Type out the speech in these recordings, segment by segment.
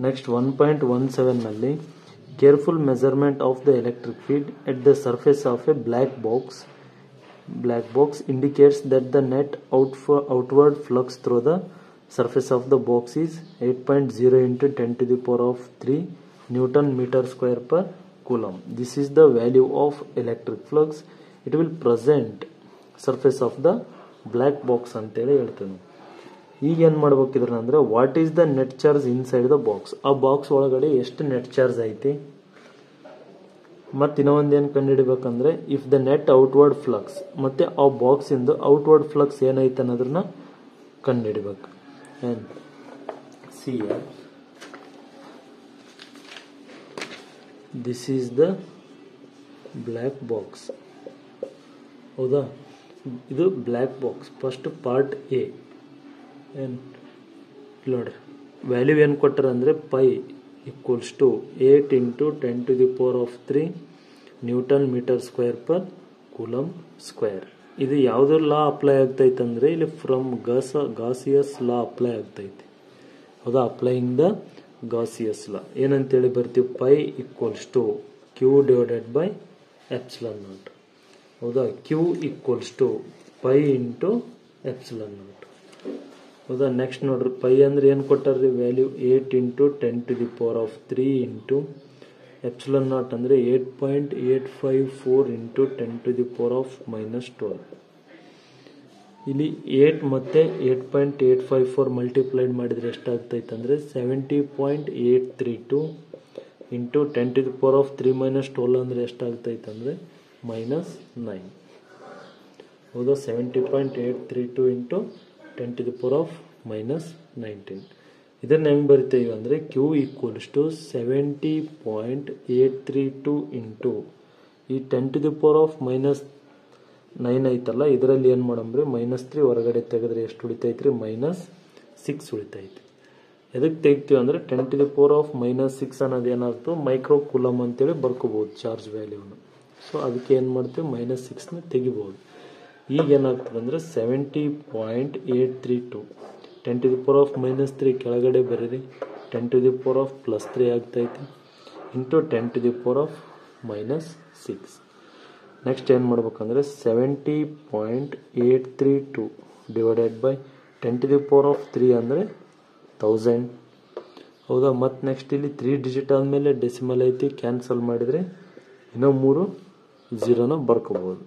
Next 1.17 ನಲ್ಲಿ careful measurement of the electric field at the surface of A black box indicates that the net outward flux through the surface of the box is 8.0 into 10 to the power of 3 Newton meter square per coulomb. This is the value of electric flux. It will present surface of the black box ಅಂತೇಳಿ ಹೇಳ್ತೇನೆ. ಈಗ ಏನು ಮಾಡಬೇಕಿದ್ರೆ ಅಂದ್ರೆ what is the net charge inside the box, ಆ box ಒಳಗಡೆ ಎಷ್ಟು net charge ಐತಿ, ಮತ್ತೆ ಇನ್ನೊಂದು ಏನು ಕಂಡುಹಿಡಬೇಕಂದ್ರೆ if the net outward flux, ಮತ್ತೆ ಆ ಬಾಕ್ಸ್ ಇಂದ ಔಟ್ವರ್ಡ್ ಫ್ಲಕ್ಸ್ ಏನೈತೆ ಅನ್ನೋದನ್ನ ಕಂಡುಹಿಡಬೇಕು. and see here, this is the black box. ಹೌದಾ, ಇದು black box first part A. ನೋಡ್ರಿ ವ್ಯಾಲ್ಯೂ ಏನು ಕೊಟ್ಟಾರ ಅಂದರೆ pi equals to 8 into 10 to the power of 3 Newton meter square per coulomb square. ಇದು ಯಾವುದ್ರ ಲಾ ಅಪ್ಲೈ ಆಗ್ತೈತೆ ಅಂದರೆ ಇಲ್ಲಿ ಫ್ರಮ್ ಗಾಸಿಯಸ್ ಲಾ ಅಪ್ಲೈ ಆಗ್ತೈತಿ. ಹೌದಾ, ಅಪ್ಲೈಯಿಂಗ್ ದ ಗಾಸಿಯಸ್ ಲಾ ಏನಂತೇಳಿ ಬರ್ತೀವಿ, phi equals to q divided by epsilon naught. ಹೌದಾ, q equals to phi into epsilon naught. ಹೌದಾ, ನೆಕ್ಸ್ಟ್ ನೋಡ್ರಿ ಪೈ ಅಂದ್ರೆ ಏನು ಕೊಟ್ಟಾರ್ರಿ value 8 into 10 to the power of 3 into epsilon naught ಅಂದರೆ 8.854 into 10 to the power of -12. ಇಲ್ಲಿ 8 ಮತ್ತೆ 8.854 multiplied ಮಾಡಿದ್ರೆ ಎಷ್ಟಾಗ್ತೈತೆ ಅಂದರೆ 70.832 into 10 to the power of 3 - 12 ಅಂದರೆ ಎಷ್ಟಾಗ್ತೈತೆ ಅಂದರೆ -9. ಹೌದಾ, 70.832 into 10 to the power of -19. ಇದನ್ನ ಹೆಂಗೆ ಬರಿತೀವಿ ಅಂದರೆ ಕ್ಯೂ ಈಕ್ವಲ್ಸ್ ಟು 70.832 ಇಂಟು ಈ 10 to the power of -9 ಐತಲ್ಲ, ಇದರಲ್ಲಿ ಏನು ಮಾಡಂಬ್ರಿ -3 ಹೊರಗಡೆ ತೆಗೆದ್ರೆ ಎಷ್ಟು ಉಳಿತೈತ್ರಿ, -6 ಉಳಿತೈತಿ. ಎದಕ್ಕೆ ತೆಗಿತೀವಿ ಅಂದರೆ 10 to the power of -6 ಅನ್ನೋದು ಏನಾಗ್ತದೆ ಮೈಕ್ರೋ ಕೂಲಮ್ ಅಂತೇಳಿ ಬರ್ಕೋಬಹುದು ಚಾರ್ಜ್ ವ್ಯಾಲ್ಯೂನ. ಸೊ ಅದಕ್ಕೆ ಏನು ಮಾಡ್ತೀವಿ -6ನ ತೆಗಿಬಹುದು. ಈಗ ಏನಾಗ್ತದೆ ಅಂದರೆ 70.832 10 to the power of -3 ಕೆಳಗಡೆ ಬರೀರಿ, 10 to the power of +3 ಆಗ್ತೈತಿ into 10 to the power of -6. Next ಏನು ಮಾಡ್ಬೇಕಂದ್ರೆ 70.832 divided by 10 to the power of 3 ಅಂದರೆ 1000. ಹೌದಾ, ಮತ್ತು ನೆಕ್ಸ್ಟ್ ಇಲ್ಲಿ 3 ಡಿಜಿಟ್ ಆದಮೇಲೆ ಡೆಸಿಮಲ್ ಐತಿ, ಕ್ಯಾನ್ಸಲ್ ಮಾಡಿದರೆ ಇನ್ನೂ 3 0ನ ಬರ್ಕೋಬೋದು.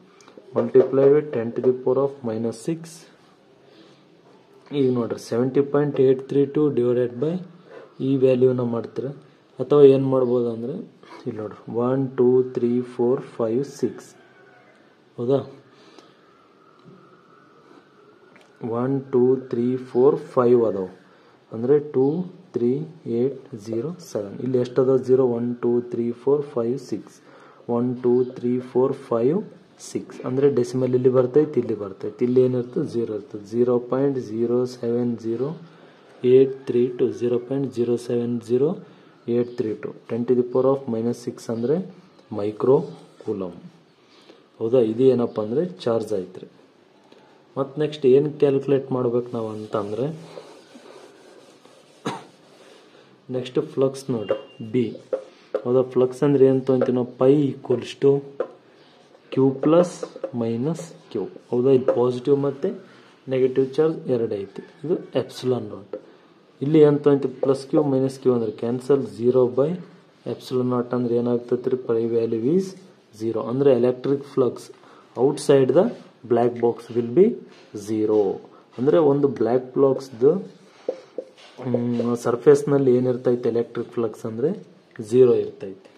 Multiply with 10 to the power of -6. ಈಗ ನೋಡ್ರಿ 70.832 ಡಿವೈಡೆಡ್ ಬೈ ಈ ವ್ಯಾಲ್ಯೂನ ಮಾಡ್ತೀರ, ಅಥವಾ ಏನು ಮಾಡ್ಬೋದು ಅಂದರೆ ಇಲ್ಲಿ ನೋಡ್ರಿ 1 2 3 4 5 6. ಹೌದಾ, 1 2 3 4 5 ಅದಾವ ಅಂದರೆ 2 3 8 0 7. ಇಲ್ಲಿ ಎಷ್ಟು ಅದಾವ 0 1 2 3 4 5 6 1 2 3 4 5 6 ಅಂದರೆ ಡೆಸಿಮಲ್ ಇಲ್ಲಿ ಬರ್ತೈತಿ, ಇಲ್ಲಿ ಬರ್ತೈತಿ, ಇಲ್ಲಿ ಏನಿರ್ತದೆ 0 ಇರ್ತದೆ. 0.07083 0.07083 10 to the power of -6 ಅಂದರೆ ಮೈಕ್ರೋ ಕೂಲಮ್. ಹೌದಾ, ಇದು ಏನಪ್ಪ ಅಂದರೆ ಚಾರ್ಜ್ ಆಯ್ತು ರೀ. ಮತ್ತು ನೆಕ್ಸ್ಟ್ ಏನು ಕ್ಯಾಲ್ಕುಲೇಟ್ ಮಾಡ್ಬೇಕು ನಾವು ಅಂತಂದರೆ ನೆಕ್ಸ್ಟ್ ಫ್ಲಕ್ಸ್ ನೋಡಿ ಬಿ. ಹೌದಾ, ಫ್ಲಕ್ಸ್ ಅಂದ್ರೆ ಏನು ತೊಗೊಂತೀವಿ ನಾವು, pi equals to Q plus minus Q. ಹೌದಾ, ಇದು ಪಾಸಿಟಿವ್ ಮತ್ತು ನೆಗೆಟಿವ್ ಚಾರ್ಜ್ ಎರಡು ಐತಿ, ಇದು ಎಪ್ಸಿಲಾನ್ ನಾಟ್. ಇಲ್ಲಿ ಏನು ತೊಗೊಂತೀವಿ ಪ್ಲಸ್ ಕ್ಯೂ ಮೈನಸ್ ಕ್ಯೂ ಅಂದ್ರೆ ಕ್ಯಾನ್ಸಲ್, 0 ಬೈ ಎಪ್ಸಿಲಾನ್ ನಾಟ್ ಅಂದ್ರೆ ಏನಾಗ್ತೈತೆ ರೀ, ಪೈ ವ್ಯಾಲ್ಯೂ ಈಸ್ 0. ಅಂದರೆ electric flux outside the black box will be 0. ಅಂದರೆ ಒಂದು ಬ್ಲ್ಯಾಕ್ ಬಾಕ್ಸ್ದು ಸರ್ಫೇಸ್ನಲ್ಲಿ ಏನಿರ್ತೈತೆ ಎಲೆಕ್ಟ್ರಿಕ್ ಫ್ಲಕ್ಸ್ ಅಂದರೆ 0 ಇರ್ತೈತಿ.